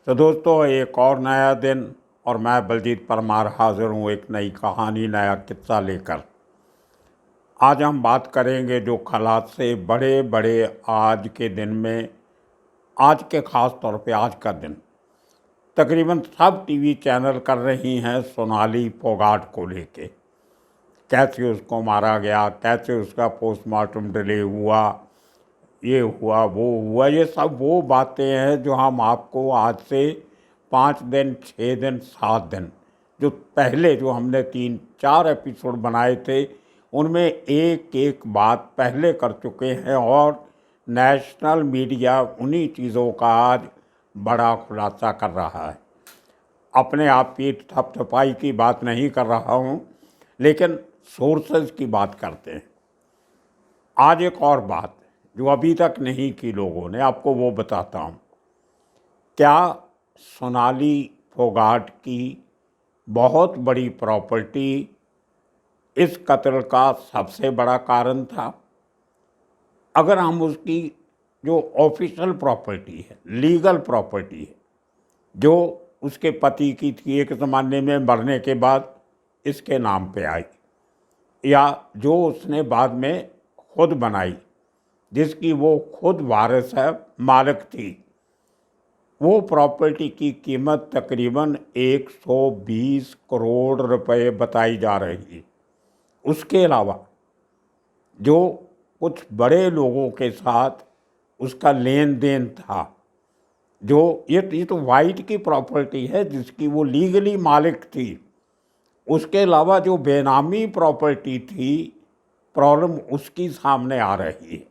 तो दोस्तों, एक और नया दिन और मैं बलजीत परमार हाजिर हूँ एक नई कहानी, नया किस्सा लेकर। आज हम बात करेंगे जो हालात से बड़े बड़े आज के दिन में, आज के ख़ास तौर पे आज का दिन तकरीबन सब टीवी चैनल कर रही हैं सोनाली फोगाट को लेके। कैसे उसको मारा गया, कैसे उसका पोस्टमार्टम डिले हुआ, ये हुआ वो हुआ, ये सब वो बातें हैं जो हम आपको आज से 5 दिन 6 दिन 7 दिन जो पहले जो हमने 3-4 एपिसोड बनाए थे उनमें एक एक बात पहले कर चुके हैं। और नेशनल मीडिया उन्हीं चीज़ों का आज बड़ा खुलासा कर रहा है। अपने आप की थपथपाई की बात नहीं कर रहा हूँ, लेकिन सोर्सेज की बात करते हैं। आज एक और बात जो अभी तक नहीं की लोगों ने, आपको वो बताता हूँ। क्या सोनाली फोगाट की बहुत बड़ी प्रॉपर्टी इस कत्ल का सबसे बड़ा कारण था? अगर हम उसकी जो ऑफिशियल प्रॉपर्टी है, लीगल प्रॉपर्टी है, जो उसके पति की थी, एक ज़माने में मरने के बाद इसके नाम पे आई, या जो उसने बाद में खुद बनाई, जिसकी वो खुद वारिस है, मालिक थी, वो प्रॉपर्टी की कीमत तकरीबन 120 करोड़ रुपए बताई जा रही है। उसके अलावा जो कुछ बड़े लोगों के साथ उसका लेन देन था, जो ये तो वाइट की प्रॉपर्टी है जिसकी वो लीगली मालिक थी। उसके अलावा जो बेनामी प्रॉपर्टी थी, प्रॉब्लम उसकी सामने आ रही है।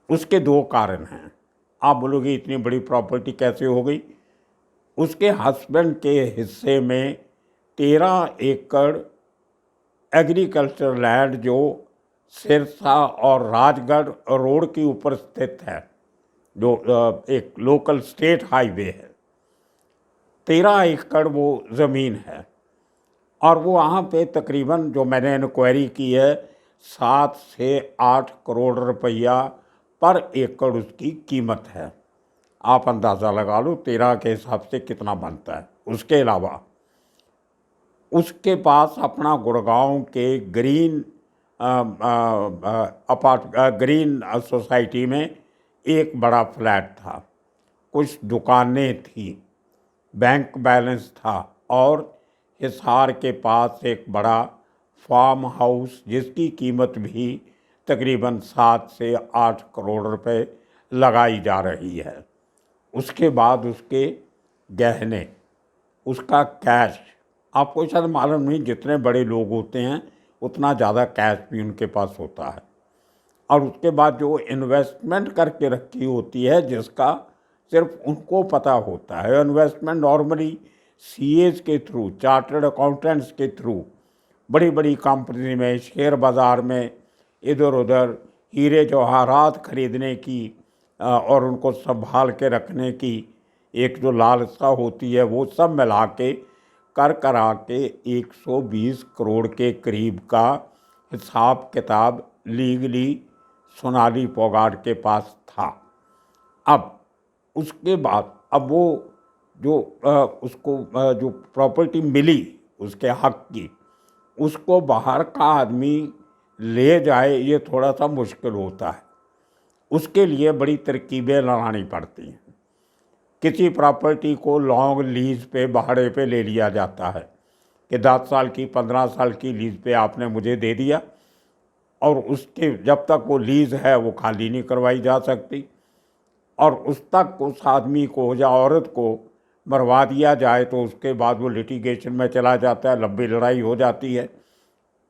उसके 2 कारण हैं। आप बोलोगे इतनी बड़ी प्रॉपर्टी कैसे हो गई? उसके हस्बैंड के हिस्से में 13 एकड़ एग्रीकल्चर लैंड जो सिरसा और राजगढ़ रोड के ऊपर स्थित है, जो एक लोकल स्टेट हाईवे है, 13 एकड़ वो ज़मीन है। और वो वहाँ पे तकरीबन, जो मैंने इंक्वायरी की है, 7 से 8 करोड़ रुपया पर एकड़ उसकी कीमत है। आप अंदाज़ा लगा लो 13 के हिसाब से कितना बनता है। उसके अलावा उसके पास अपना गुड़गांव के ग्रीन सोसाइटी में एक बड़ा फ्लैट था, कुछ दुकानें थी, बैंक बैलेंस था, और हिसार के पास एक बड़ा फार्म हाउस जिसकी कीमत भी तकरीबन 7 से 8 करोड़ रुपए लगाई जा रही है। उसके बाद उसके गहने, उसका कैश, आपको शायद मालूम नहीं, जितने बड़े लोग होते हैं उतना ज़्यादा कैश भी उनके पास होता है। और उसके बाद जो इन्वेस्टमेंट करके रखी होती है, जिसका सिर्फ उनको पता होता है। इन्वेस्टमेंट नॉर्मली सीएज के थ्रू, चार्टर्ड अकाउंटेंट्स के थ्रू, बड़ी बड़ी कंपनी में, शेयर बाज़ार में इधर उधर हीरे जवाहरात खरीदने की और उनको संभाल के रखने की एक जो लालसा होती है, वो सब मिला के करा के 120 करोड़ के करीब का हिसाब किताब लीगली सोनाली फोगाट के पास था। अब उसके बाद अब वो जो उसको जो प्रॉपर्टी मिली उसके हक की, उसको बाहर का आदमी ले जाए, ये थोड़ा सा मुश्किल होता है। उसके लिए बड़ी तरकीबें लगानी पड़ती हैं। किसी प्रॉपर्टी को लॉन्ग लीज पे, भाड़े पे ले लिया जाता है कि 10 साल की 15 साल की लीज पे आपने मुझे दे दिया, और उसके जब तक वो लीज है वो खाली नहीं करवाई जा सकती, और उस तक उस आदमी को या औरत को मरवा दिया जाए तो उसके बाद वो लिटिगेशन में चला जाता है, लंबी लड़ाई हो जाती है,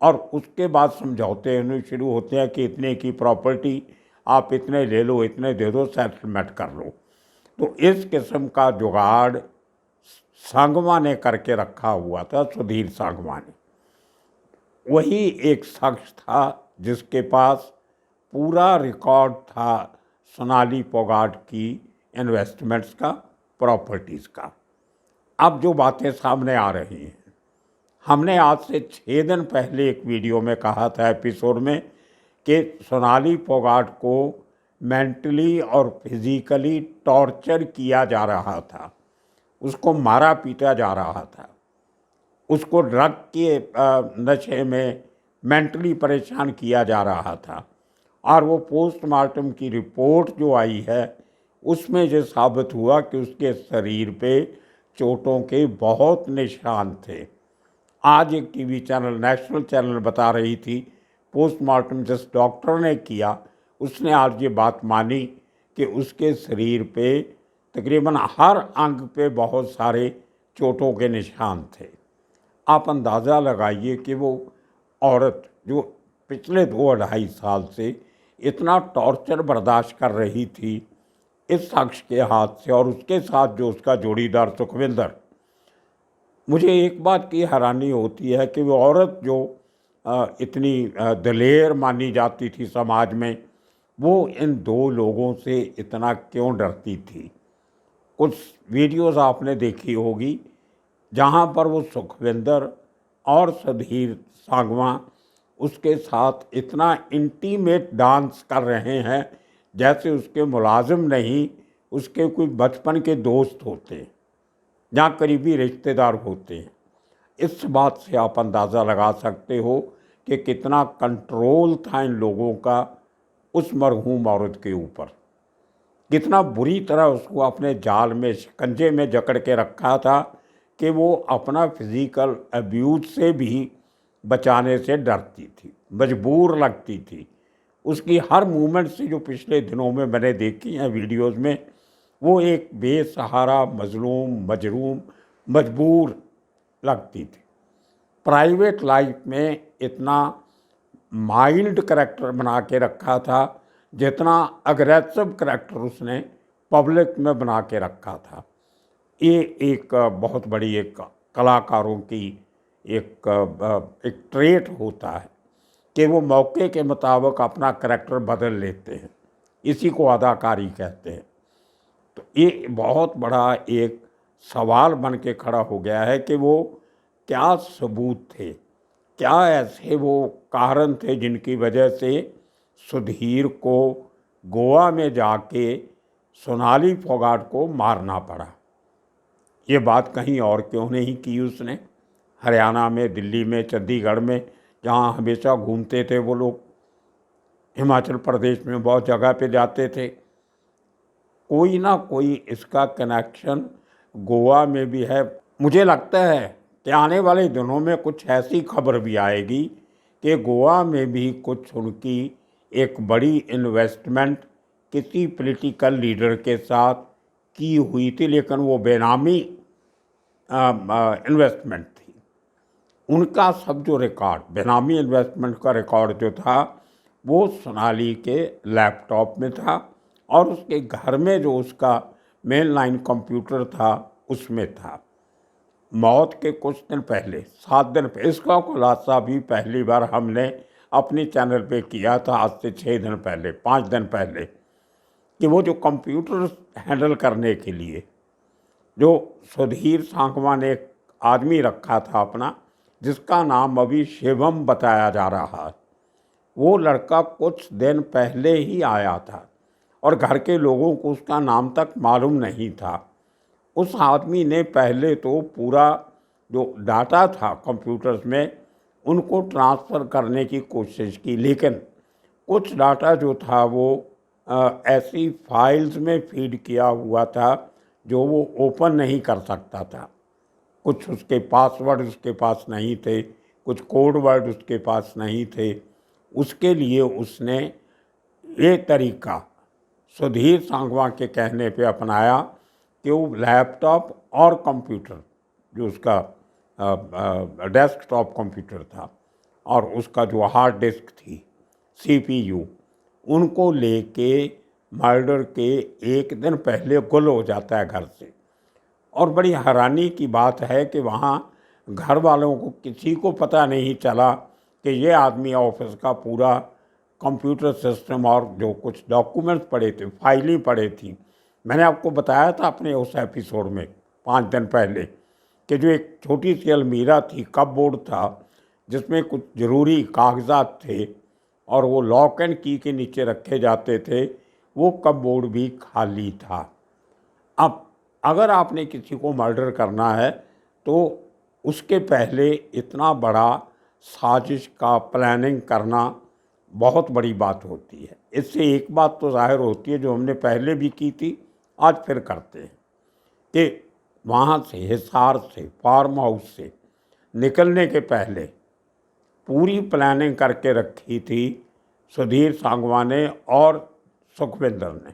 और उसके बाद समझौते होने शुरू होते हैं कि इतने की प्रॉपर्टी आप इतने ले लो, इतने दे दो, सेटलमेंट कर लो। तो इस किस्म का जुगाड़ संगमा ने करके रखा हुआ था, सुधीर संगमा ने। वही एक शख्स था जिसके पास पूरा रिकॉर्ड था सोनाली फोगाट की इन्वेस्टमेंट्स का, प्रॉपर्टीज़ का। अब जो बातें सामने आ रही हैं, हमने आज से 6 दिन पहले एक वीडियो में कहा था, एपिसोड में, कि सोनाली फोगाट को मेंटली और फिजिकली टॉर्चर किया जा रहा था, उसको मारा पीटा जा रहा था, उसको ड्रग के नशे में मेंटली परेशान किया जा रहा था। और वो पोस्टमार्टम की रिपोर्ट जो आई है उसमें ये साबित हुआ कि उसके शरीर पे चोटों के बहुत निशान थे। आज एक टीवी चैनल, नेशनल चैनल बता रही थी, पोस्टमार्टम जिस डॉक्टर ने किया उसने आज ये बात मानी कि उसके शरीर पे तकरीबन हर अंग पे बहुत सारे चोटों के निशान थे। आप अंदाज़ा लगाइए कि वो औरत जो पिछले 2-2.5 साल से इतना टॉर्चर बर्दाश्त कर रही थी इस शख्स के हाथ से, और उसके साथ जो उसका जोड़ीदार सुखविंदर, मुझे एक बात की हैरानी होती है कि वो औरत जो इतनी दलेर मानी जाती थी समाज में, वो इन दो लोगों से इतना क्यों डरती थी। कुछ वीडियोस आपने देखी होगी जहाँ पर वो सुखविंदर और सुधीर सांगवान उसके साथ इतना इंटीमेट डांस कर रहे हैं जैसे उसके मुलाजिम नहीं, उसके कोई बचपन के दोस्त होते हैं या करीबी रिश्तेदार होते हैं। इस बात से आप अंदाज़ा लगा सकते हो कि कितना कंट्रोल था इन लोगों का उस मरहूम औरत के ऊपर, कितना बुरी तरह उसको अपने जाल में, शिकंजे में जकड़ के रखा था कि वो अपना फिज़िकल अब्यूज़ से भी बचाने से डरती थी, मजबूर लगती थी। उसकी हर मूवमेंट से जो पिछले दिनों में मैंने देखी हैं वीडियोज़ में, वो एक बेसहारा, मजलूम, मजरूम, मजबूर लगती थी। प्राइवेट लाइफ में इतना माइल्ड करैक्टर बना के रखा था जितना अग्रेसिव करैक्टर उसने पब्लिक में बना के रखा था। ये एक बहुत बड़ी एक कलाकारों की एक ट्रेट होता है कि वो मौके के मुताबिक अपना करैक्टर बदल लेते हैं, इसी को अदाकारी कहते हैं। तो ये बहुत बड़ा एक सवाल बन के खड़ा हो गया है कि वो क्या सबूत थे, क्या ऐसे वो कारण थे जिनकी वजह से सुधीर को गोवा में जाके सोनाली फोगाट को मारना पड़ा। ये बात कहीं और क्यों नहीं की उसने, हरियाणा में, दिल्ली में, चंडीगढ़ में, जहाँ हमेशा घूमते थे वो लोग, हिमाचल प्रदेश में बहुत जगह पे जाते थे। कोई ना कोई इसका कनेक्शन गोवा में भी है। मुझे लगता है कि आने वाले दिनों में कुछ ऐसी खबर भी आएगी कि गोवा में भी कुछ उनकी एक बड़ी इन्वेस्टमेंट किसी पॉलिटिकल लीडर के साथ की हुई थी, लेकिन वो बेनामी इन्वेस्टमेंट थी। उनका सब जो रिकॉर्ड, बेनामी इन्वेस्टमेंट का रिकॉर्ड जो था वो सोनाली के लैपटॉप में था और उसके घर में जो उसका मेन लाइन कंप्यूटर था उसमें था। मौत के कुछ दिन पहले, 7 दिन पहले, इसका खुलासा भी पहली बार हमने अपने चैनल पे किया था, आज से 6 दिन पहले, 5 दिन पहले, कि वो जो कंप्यूटर हैंडल करने के लिए जो सुधीर सांगवान ने एक आदमी रखा था अपना, जिसका नाम अभी शिवम बताया जा रहा है, वो लड़का कुछ दिन पहले ही आया था और घर के लोगों को उसका नाम तक मालूम नहीं था। उस आदमी ने पहले तो पूरा जो डाटा था कंप्यूटर्स में उनको ट्रांसफ़र करने की कोशिश की, लेकिन कुछ डाटा जो था वो ऐसी फाइल्स में फीड किया हुआ था जो वो ओपन नहीं कर सकता था। कुछ उसके पासवर्ड उसके पास नहीं थे, कुछ कोड वर्ड उसके पास नहीं थे। उसके लिए उसने ये तरीका सुधीर सांगवान के कहने पे अपनाया कि वो लैपटॉप और कंप्यूटर, जो उसका डेस्कटॉप कंप्यूटर था और उसका जो हार्ड डिस्क थी, सीपीयू, उनको लेके मर्डर के एक दिन पहले गुल हो जाता है घर से। और बड़ी हैरानी की बात है कि वहाँ घर वालों को किसी को पता नहीं चला कि ये आदमी ऑफिस का पूरा कंप्यूटर सिस्टम और जो कुछ डॉक्यूमेंट्स पड़े थे, फाइलें पड़े थी। मैंने आपको बताया था अपने उस एपिसोड में 5 दिन पहले कि जो एक छोटी सी अलमीरा थी, कपबोर्ड था, जिसमें कुछ ज़रूरी कागजात थे और वो लॉक एंड की के नीचे रखे जाते थे, वो कपबोर्ड भी खाली था। अब अगर आपने किसी को मर्डर करना है तो उसके पहले इतना बड़ा साजिश का प्लानिंग करना बहुत बड़ी बात होती है। इससे एक बात तो ज़ाहिर होती है जो हमने पहले भी की थी, आज फिर करते हैं, कि वहाँ से, हिसार से, फार्म हाउस से निकलने के पहले पूरी प्लानिंग करके रखी थी सुधीर सांगवान ने और सुखविंदर ने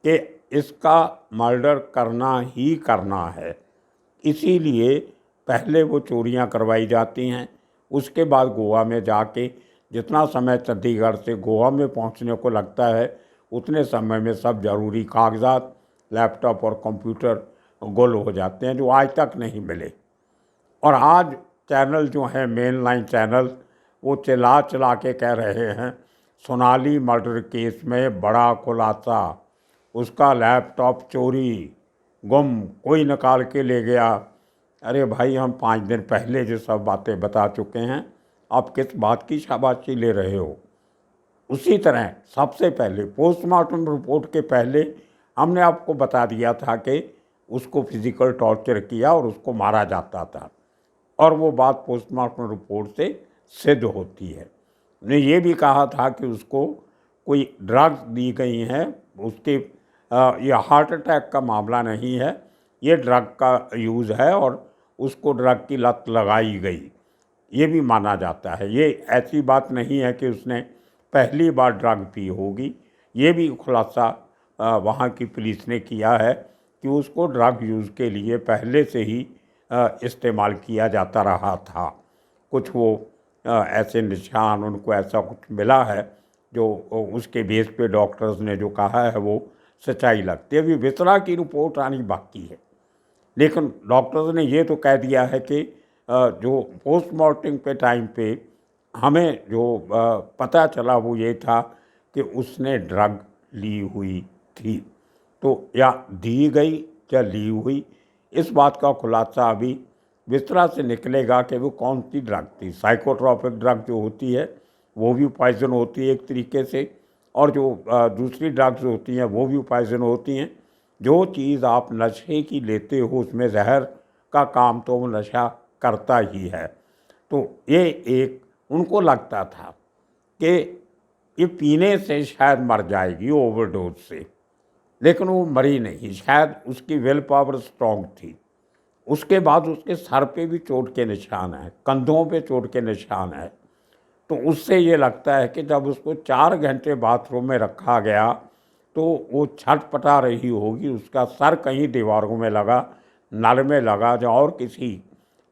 कि इसका मर्डर करना ही करना है। इसीलिए पहले वो चोरियां करवाई जाती हैं, उसके बाद गोवा में जाके जितना समय चंडीगढ़ से गोवा में पहुंचने को लगता है उतने समय में सब ज़रूरी कागजात, लैपटॉप और कंप्यूटर गुल हो जाते हैं, जो आज तक नहीं मिले। और आज चैनल जो हैं, मेन लाइन चैनल, वो चिल्ला चिल्ला के कह रहे हैं सोनाली मर्डर केस में बड़ा खुलासा, उसका लैपटॉप चोरी, गुम, कोई निकाल के ले गया। अरे भाई, हम 5 दिन पहले जो सब बातें बता चुके हैं, आप किस बात की शाबाशी ले रहे हो? उसी तरह सबसे पहले पोस्टमार्टम रिपोर्ट के पहले हमने आपको बता दिया था कि उसको फिजिकल टॉर्चर किया और उसको मारा जाता था, और वो बात पोस्टमार्टम रिपोर्ट से सिद्ध होती है। ने ये भी कहा था कि उसको कोई ड्रग्स दी गई हैं, उसके ये हार्ट अटैक का मामला नहीं है, ये ड्रग का यूज़ है और उसको ड्रग की लत लगाई गई, ये भी माना जाता है। ये ऐसी बात नहीं है कि उसने पहली बार ड्रग पी होगी, ये भी खुलासा वहाँ की पुलिस ने किया है कि उसको ड्रग यूज़ के लिए पहले से ही इस्तेमाल किया जाता रहा था। कुछ वो ऐसे निशान, उनको ऐसा कुछ मिला है जो उसके बेस पे डॉक्टर्स ने जो कहा है वो सच्चाई लगती है। अभी विसरा की रिपोर्ट आनी बाकी है, लेकिन डॉक्टर्स ने ये तो कह दिया है कि जो पोस्टमार्टम पे टाइम पे हमें जो पता चला वो ये था कि उसने ड्रग ली हुई थी, तो या दी गई या ली हुई, इस बात का खुलासा अभी विसरा से निकलेगा कि वो कौन सी ड्रग थी। साइकोट्रॉपिक ड्रग जो होती है वो भी पॉइजन होती है एक तरीके से, और जो दूसरी ड्रग्स होती हैं वो भी पॉइजन होती हैं। जो चीज़ आप नशे की लेते हो उसमें जहर का काम तो वो नशा करता ही है। तो ये एक उनको लगता था कि ये पीने से शायद मर जाएगी ओवरडोज से, लेकिन वो मरी नहीं, शायद उसकी विल पावर स्ट्रॉन्ग थी। उसके बाद उसके सर पे भी चोट के निशान हैं, कंधों पे चोट के निशान हैं। तो उससे ये लगता है कि जब उसको 4 घंटे बाथरूम में रखा गया तो वो छटपटा रही होगी, उसका सर कहीं दीवारों में लगा, नल में लगा, या और किसी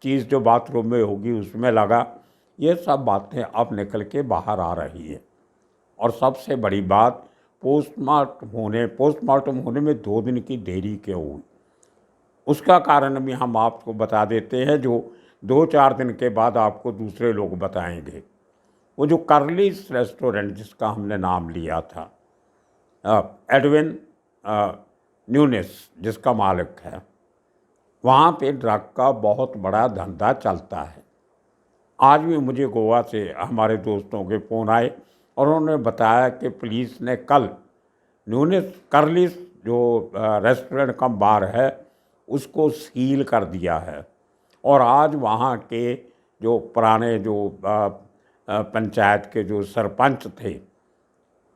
चीज़ जो बाथरूम में होगी उसमें लगा। ये सब बातें अब निकल के बाहर आ रही है। और सबसे बड़ी बात, पोस्टमार्टम होने में 2 दिन की देरी क्यों हुई, उसका कारण भी हम आपको बता देते हैं, जो 2-4 दिन के बाद आपको दूसरे लोग बताएंगे। वो जो कर्लीस रेस्टोरेंट जिसका हमने नाम लिया था, एडविन न्यूनेस जिसका मालिक है, वहाँ पे ड्रग का बहुत बड़ा धंधा चलता है। आज भी मुझे गोवा से हमारे दोस्तों के फ़ोन आए और उन्होंने बताया कि पुलिस ने कल न्यूनेस कर्लीस जो रेस्टोरेंट कम बार है उसको सील कर दिया है, और आज वहाँ के जो पुराने जो पंचायत के जो सरपंच थे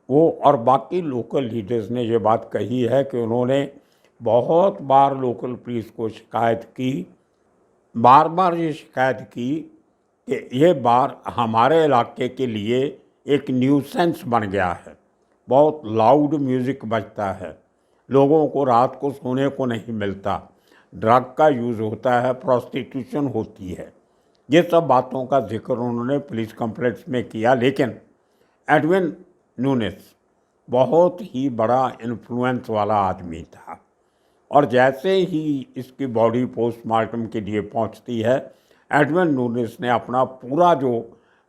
वो और बाकी लोकल लीडर्स ने ये बात कही है कि उन्होंने बहुत बार लोकल पुलिस को शिकायत की, बार बार ये शिकायत की कि ये बार हमारे इलाके के लिए एक न्यूसेंस बन गया है, बहुत लाउड म्यूज़िक बजता है, लोगों को रात को सोने को नहीं मिलता, ड्रग का यूज़ होता है, प्रोस्टिट्यूशन होती है। ये सब बातों का जिक्र उन्होंने पुलिस कंप्लेंट्स में किया। लेकिन एडविन न्यूनेस बहुत ही बड़ा इन्फ्लुएंस वाला आदमी था, और जैसे ही इसकी बॉडी पोस्टमार्टम के लिए पहुंचती है, एडविन न्यूनेस ने अपना पूरा जो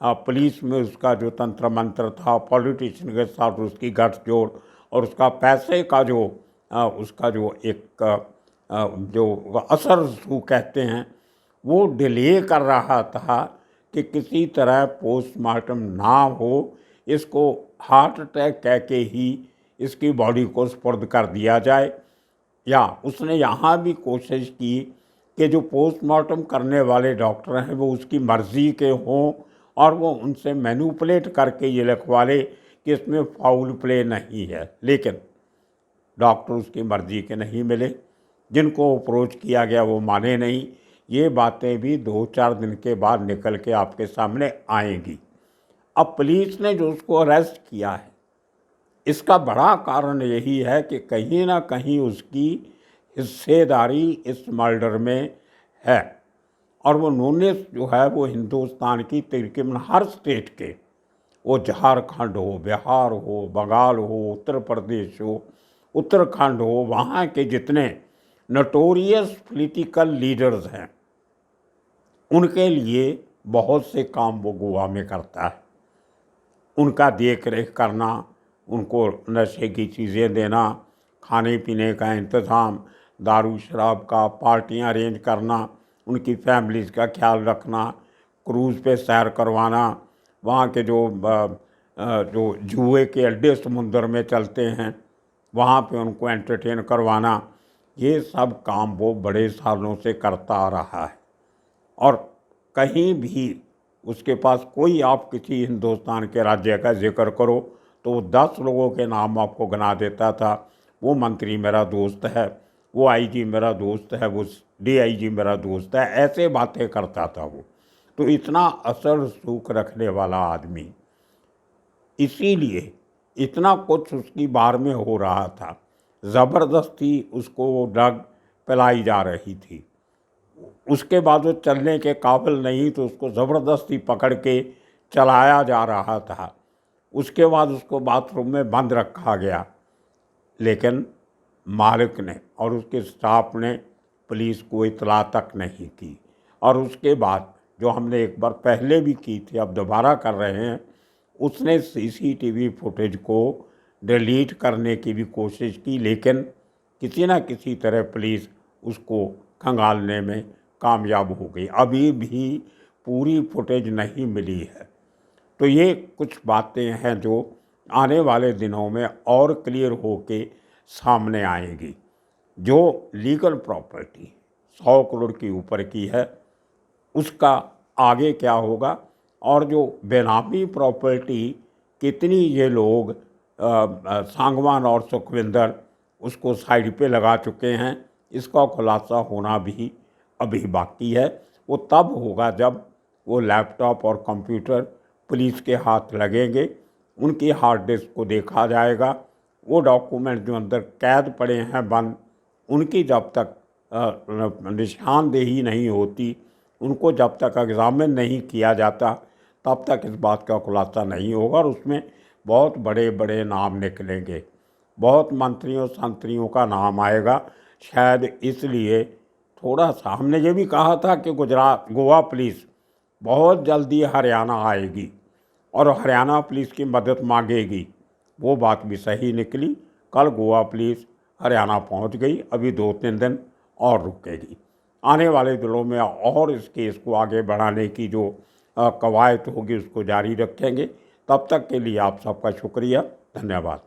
पुलिस में उसका जो तंत्र मंत्र था, पॉलिटिशियन के साथ उसकी गठजोड़ और उसका पैसे का जो उसका जो एक जो असर वो कहते हैं, वो डिले कर रहा था कि किसी तरह पोस्टमार्टम ना हो, इसको हार्ट अटैक कह के ही इसकी बॉडी को सुपुर्द कर दिया जाए। या उसने यहाँ भी कोशिश की कि जो पोस्टमार्टम करने वाले डॉक्टर हैं वो उसकी मर्ज़ी के हों और वो उनसे मैनिपुलेट करके ये लिखवा ले कि इसमें फाउल प्ले नहीं है, लेकिन डॉक्टर उसकी मर्ज़ी के नहीं मिले। जिनको अप्रोच किया गया वो माने नहीं। ये बातें भी 2-4 दिन के बाद निकल के आपके सामने आएंगी। अब पुलिस ने जो उसको अरेस्ट किया है, इसका बड़ा कारण यही है कि कहीं ना कहीं उसकी हिस्सेदारी इस मर्डर में है। और वो नूनिस जो है वो हिंदुस्तान की तकरीबन हर स्टेट के, वो झारखंड हो, बिहार हो, बंगाल हो, उत्तर प्रदेश हो, उत्तराखंड हो, वहाँ के जितने नोटोरियस पॉलिटिकल लीडर्स हैं उनके लिए बहुत से काम वो गोवा में करता है। उनका देख रेख करना, उनको नशे की चीज़ें देना, खाने पीने का इंतज़ाम, दारू शराब का, पार्टियां अरेंज करना, उनकी फैमिलीज़ का ख्याल रखना, क्रूज़ पे सैर करवाना, वहाँ के जो जुए के अड्डे समुंदर में चलते हैं वहाँ पे उनको एंटरटेन करवाना, ये सब काम वो बड़े सालों से करता आ रहा है। और कहीं भी उसके पास कोई, आप किसी हिंदुस्तान के राज्य का जिक्र करो तो वो 10 लोगों के नाम आपको गिना देता था। वो मंत्री मेरा दोस्त है, वो आईजी मेरा दोस्त है, वो डीआईजी मेरा दोस्त है, ऐसे बातें करता था वो। तो इतना असर सूख रखने वाला आदमी, इसीलिए इतना कुछ उसकी बार में हो रहा था। ज़बरदस्ती उसको ड्रग पिलाई जा रही थी। उसके बाद वो चलने के काबिल नहीं तो उसको ज़बरदस्ती पकड़ के चलाया जा रहा था। उसके बाद उसको बाथरूम में बंद रखा गया, लेकिन मालिक ने और उसके स्टाफ ने पुलिस को इतला तक नहीं की। और उसके बाद जो हमने एक बार पहले भी की थी, अब दोबारा कर रहे हैं, उसने सीसीटीवी फुटेज को डिलीट करने की भी कोशिश की, लेकिन किसी न किसी तरह पुलिस उसको खंगालने में कामयाब हो गई। अभी भी पूरी फुटेज नहीं मिली है। तो ये कुछ बातें हैं जो आने वाले दिनों में और क्लियर होके सामने आएंगी। जो लीगल प्रॉपर्टी 100 करोड़ की ऊपर की है उसका आगे क्या होगा, और जो बेनामी प्रॉपर्टी कितनी ये लोग सांगवान और सुखविंदर उसको साइड पे लगा चुके हैं, इसका खुलासा होना भी अभी बाकी है। वो तब होगा जब वो लैपटॉप और कंप्यूटर पुलिस के हाथ लगेंगे, उनकी हार्ड डिस्क को देखा जाएगा, वो डॉक्यूमेंट जो अंदर कैद पड़े हैं बंद, उनकी जब तक निशानदेही नहीं होती, उनको जब तक एग्जामिन नहीं किया जाता, तब तक इस बात का खुलासा नहीं होगा। और उसमें बहुत बड़े बड़े नाम निकलेंगे, बहुत मंत्रियों संतरियों का नाम आएगा। शायद इसलिए थोड़ा सा हमने ये भी कहा था कि गोवा पुलिस बहुत जल्दी हरियाणा आएगी और हरियाणा पुलिस की मदद मांगेगी। वो बात भी सही निकली। कल गोवा पुलिस हरियाणा पहुंच गई, अभी 2-3 दिन और रुकेगी। आने वाले दिनों में और इस केस को आगे बढ़ाने की जो कवायद होगी उसको जारी रखेंगे। तब तक के लिए आप सबका शुक्रिया, धन्यवाद।